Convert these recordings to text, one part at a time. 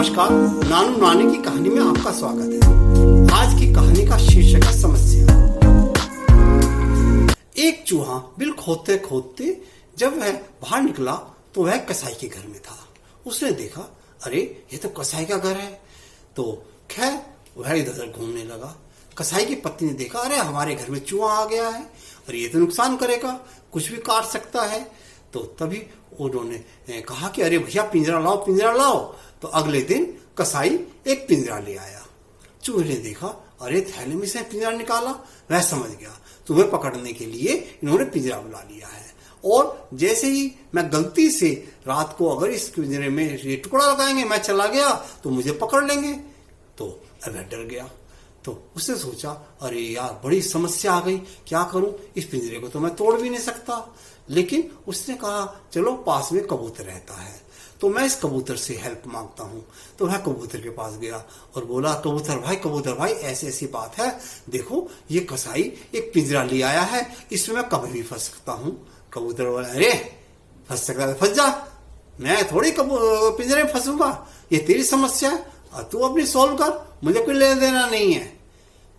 नमस्कार, नानू नानी की कहानी में आपका स्वागत है। आज की कहानी का शीर्षक है समस्या। एक चूहा बिल खोदते खोदते जब वह बाहर निकला तो वह कसाई के घर में था। उसने देखा, अरे ये तो कसाई का घर है। तो खैर वह इधर उधर घूमने लगा। कसाई की पत्नी ने देखा, अरे हमारे घर में चूहा आ गया है और ये तो नुकसान करेगा, कुछ भी काट सकता है। तो तभी उन्होंने कहा कि अरे भैया पिंजरा लाओ, पिंजरा लाओ। तो अगले दिन कसाई एक पिंजरा ले आया। चूहे ने देखा, अरे थैले में से पिंजरा निकाला। वह समझ गया, तुम्हें पकड़ने के लिए इन्होंने पिंजरा बुला लिया है, और जैसे ही मैं गलती से रात को अगर इस पिंजरे में ये टुकड़ा लगाएंगे, मैं चला गया तो मुझे पकड़ लेंगे। तो अब वह डर गया। तो उसने सोचा, अरे यार बड़ी समस्या आ गई, क्या करूं, इस पिंजरे को तो मैं तोड़ भी नहीं सकता। लेकिन उसने कहा, चलो पास में कबूतर रहता है तो मैं इस कबूतर से हेल्प मांगता हूं। तो वह कबूतर के पास गया और बोला, कबूतर भाई ऐसी ऐसी बात है, देखो ये कसाई एक पिंजरा ले आया है, इसमें मैं कभी भी फंस सकता हूं। कबूतर बोला, अरे फंस सकता है फंस जा, मैं थोड़ी पिंजरे में फंसूंगा, ये तेरी समस्या है, तू अपनी सॉल्व कर, मुझे कोई लेना देना नहीं है।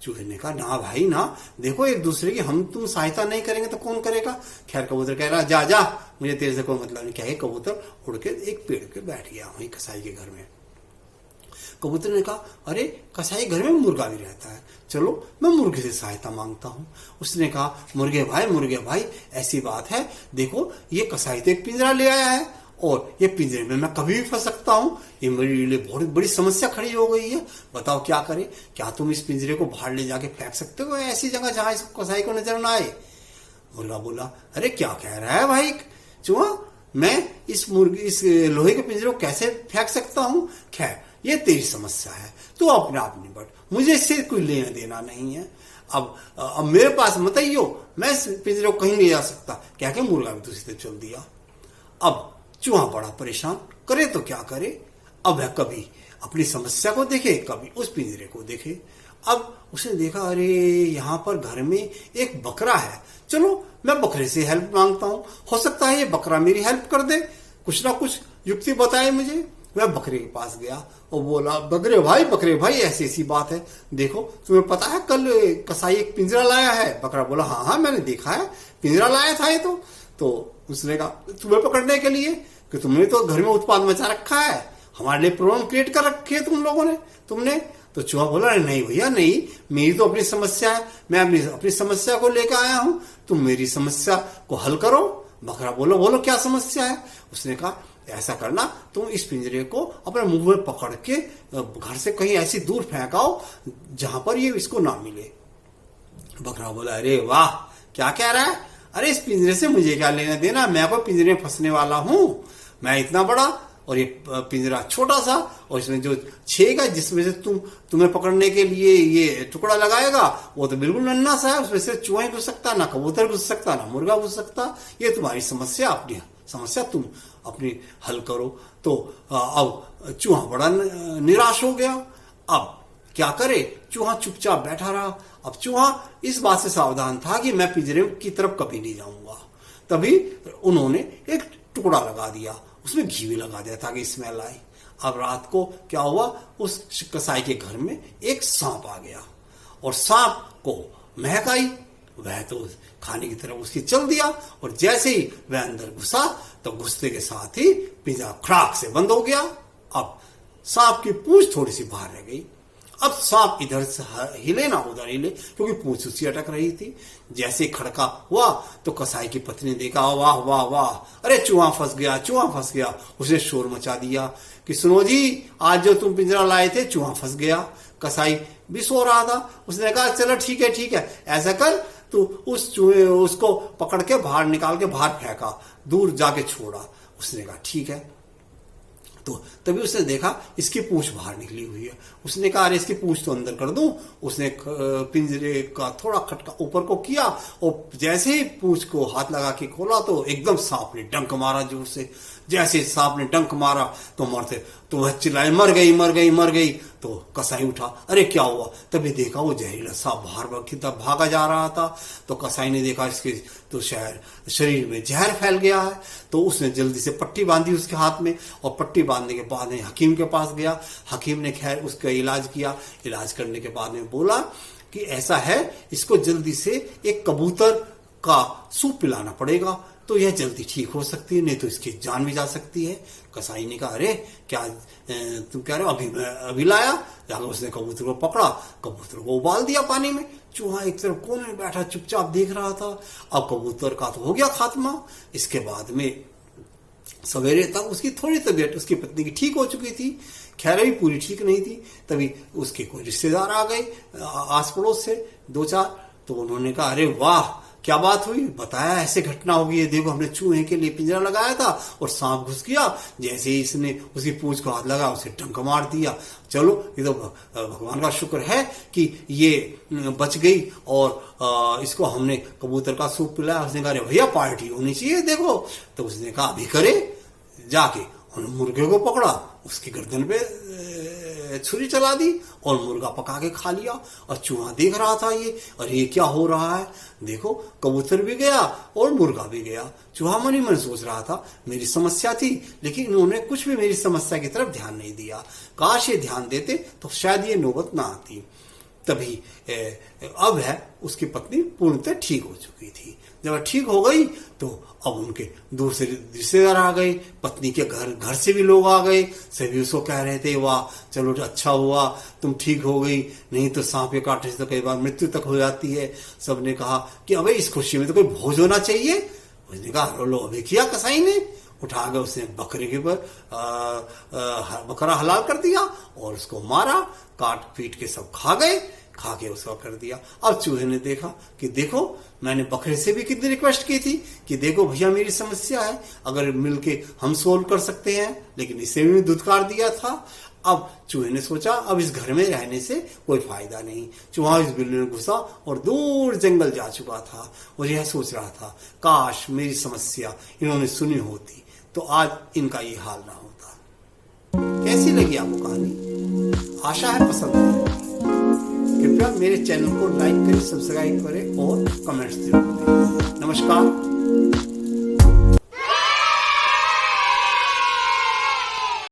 चूहे ने कहा, ना भाई ना, देखो एक दूसरे की हम तुम सहायता नहीं करेंगे तो कौन करेगा। खैर कबूतर कह रहा, जा जा, मुझे तेरे से कोई मतलब नहीं। क्या है, कबूतर उड़ के एक पेड़ पे बैठ गया वहीं कसाई के घर में। कबूतर ने कहा, अरे कसाई घर में मुर्गा भी रहता है, चलो मैं मुर्गे से सहायता मांगता हूँ। उसने कहा, मुर्गे भाई ऐसी बात है, देखो ये कसाई तो एक पिंजरा ले आया है और ये पिंजरे में मैं कभी भी फंस सकता हूँ, ये मेरे लिए बहुत बड़ी समस्या खड़ी हो गई है, बताओ क्या करें। क्या तुम इस पिंजरे को बाहर ले जाके फेंक सकते हो ऐसी जगह जहां इस कसाई को नजर ना आए। मुर्गा बोला, अरे क्या कह रहा है भाई चूहा, मैं इस लोहे के पिंजरे को कैसे फेंक सकता हूँ। खैर ये तेरी समस्या है, तू अपने आप निपट, मुझे इससे कोई लेना देना नहीं है। अब मेरे पास मत आइयो, मैं इस पिंजरे को कहीं नहीं जा सकता। क्या कि मुर्गा भी दूसरी तरफ चल दिया। अब चूहा बड़ा परेशान, करे तो क्या करे। अब वह कभी अपनी समस्या को देखे, कभी उस पिंजरे को देखे। अब उसने देखा, अरे यहाँ पर घर में एक बकरा है, चलो मैं बकरे से हेल्प मांगता हूँ, हो सकता है ये बकरा मेरी हेल्प कर दे, कुछ ना कुछ युक्ति बताए मुझे। वह बकरे के पास गया और बोला, बकरे भाई ऐसी ऐसी बात है, देखो तुम्हें पता है कल कसाई एक पिंजरा लाया है। बकरा बोला, हाँ मैंने देखा है, पिंजरा लाया था ये तो उसने कहा, तुम्हें पकड़ने के लिए कि तुमने तो घर में उत्पाद मचा रखा है, हमारे लिए प्रॉब्लम क्रिएट कर रखे है तुमने। तो चूहा बोला, नहीं भैया नहीं, मेरी तो अपनी समस्या है, मैं अपनी समस्या को लेकर आया हूं, तुम मेरी समस्या को हल करो। बकरा बोलो क्या समस्या है। उसने कहा, ऐसा करना, तुम इस पिंजरे को अपने मुंह में पकड़ के घर से कहीं ऐसी दूर फेंकाओ जहां पर ये इसको ना मिले। बकरा बोला, अरे वाह, क्या कह रहा है, अरे इस पिंजरे से मुझे क्या लेना देना, मैं कोई पिंजरे में फंसने वाला हूं, मैं इतना बड़ा और ये पिंजरा छोटा सा, और इसमें जो छेद है जिसमें से तुम्हें पकड़ने के लिए ये टुकड़ा लगाएगा वो तो बिल्कुल नन्हा सा है, उसमें से चूहा ही घुस सकता, ना कबूतर घुस सकता, ना मुर्गा घुस सकता। ये तुम्हारी समस्या, अपनी समस्या तुम अपनी हल करो। तो अब चूहा बड़ा निराश हो गया। अब क्या करे, चूहा चुपचाप बैठा रहा। अब चूहा इस बात से सावधान था कि मैं पिंजरे की तरफ कभी नहीं जाऊंगा। तभी उन्होंने एक टुकड़ा लगा दिया, उसमें घी भी लगा दिया ताकि स्मेल आए। अब रात को क्या हुआ, उस कसाई के घर में एक सांप आ गया और सांप को महक आई, वह तो खाने की तरफ उसकी चल दिया, और जैसे ही वह अंदर घुसा तो घुसते के साथ ही पिंजरा खड़ाक से बंद हो गया। अब सांप की पूंछ थोड़ी सी बाहर रह गई। अब सांप इधर से हिले ना उधर हिले, क्योंकि पूंछ उसकी अटक रही थी। जैसे खड़का हुआ तो कसाई की पत्नी ने देखा, वाह वाह वाह, अरे चूहा फंस गया। उसने शोर मचा दिया कि सुनो जी, आज जो तुम पिंजरा लाए थे चूहा फंस गया। कसाई भी सो रहा था। उसने कहा, चलो ठीक है, ऐसा कर, तू उस चूहे उसको पकड़ के बाहर निकाल के बाहर फेंका, दूर जाके छोड़ा। उसने कहा ठीक है। तो तभी उसने देखा इसकी पूंछ बाहर निकली हुई है। उसने कहा, अरे इसकी पूंछ तो अंदर कर दूं। उसने पिंजरे का थोड़ा खटका ऊपर को किया और जैसे ही पूंछ को हाथ लगा के खोला तो एकदम सांप ने डंक मारा जोर से। जैसे सांप ने डंक मारा तो तो वह चिल्लाए, मर गई मर गई मर गई। तो कसाई उठा, अरे क्या हुआ? तभी देखा वो जहरीला सांप बाहर की तरफ भागा जा रहा था। तो कसाई ने देखा इसके तो शरीर में जहर फैल गया है। तो उसने जल्दी से पट्टी बांधी उसके हाथ में, और पट्टी बांधने के बाद में हकीम के पास गया। हकीम ने खैर उसका इलाज किया। इलाज करने के बाद में बोला कि ऐसा है, इसको जल्दी से एक कबूतर का सूप पिलाना पड़ेगा, तो यह जल्दी ठीक हो सकती है, नहीं तो इसकी जान भी जा सकती है। कसाई ने कहा, अरे क्या तुम कह रहे हो? अभी लाया। जाकर उसने कबूतर को पकड़ा, कबूतर को उबाल दिया पानी में। चूहा एक तरफ कोने में बैठा चुपचाप देख रहा था। अब कबूतर का तो हो गया खात्मा। इसके बाद में सवेरे तक उसकी थोड़ी तबीयत उसकी पत्नी की ठीक हो चुकी थी, खैर भी पूरी ठीक नहीं थी। तभी उसके कोई रिश्तेदार आ गए आस पड़ोस से 2-4। तो उन्होंने कहा, अरे वाह क्या बात हुई, बताया ऐसे घटना होगी। देखो हमने चूहे के लिए पिंजरा लगाया था और सांप घुस गया, जैसे ही इसने उसकी पूंछ को हाथ लगा उसे डंक मार दिया। चलो ये तो भगवान का शुक्र है कि ये बच गई, और इसको हमने कबूतर का सूप पिलाया। उसने कहा, अरे भैया पार्टी होनी चाहिए देखो। तो उसने कहा, अभी करे। जाके उन्होंने मुर्गे को पकड़ा, उसकी गर्दन पे छुरी चला दी और मुर्गा पका के खा लिया। और चूहा देख रहा था ये, और ये क्या हो रहा है? देखो कबूतर भी गया और मुर्गा भी गया। चूहा मन ही मन सोच रहा था, मेरी समस्या थी, लेकिन इन्होंने कुछ भी मेरी समस्या की तरफ ध्यान नहीं दिया। काश ये ध्यान देते तो शायद ये नौबत ना आती। तभी अब है उसकी पत्नी पूर्णतः ठीक हो चुकी थी। जब ठीक हो गई तो अब उनके दूर से रिश्तेदार आ गए, पत्नी के घर से भी लोग आ गए। सभी उसको कह रहे थे, वाह चलो अच्छा हुआ तुम ठीक हो गई, नहीं तो सांप के काटने से तो कई बार मृत्यु तक हो जाती है। सबने कहा कि अबे इस खुशी में तो कोई भोज होना चाहिए। उसने कहा, लो अभी किया कसाई ने, उठा के उसने बकरे के ऊपर बकरा हलाल कर दिया और उसको मारा, काट पीट के सब खा गए, खा के उसका कर दिया। अब चूहे ने देखा कि देखो मैंने बकरे से भी कितनी रिक्वेस्ट की थी कि देखो भैया मेरी समस्या है, अगर मिलके हम सोल्व कर सकते हैं, लेकिन इसे भी धुतकार दिया था। अब चूहे ने सोचा अब इस घर में रहने से कोई फायदा नहीं। चूहा इस बिल्ली में घुसा और दूर जंगल जा चुका था और यह सोच रहा था, काश मेरी समस्या इन्होंने सुनी होती तो आज इनका ये हाल ना होता। कैसी लगी आपको कहानी? आशा है पसंद आई। कृपया मेरे चैनल को लाइक करें, सब्सक्राइब करें और कमेंट्स जरूर करें। नमस्कार।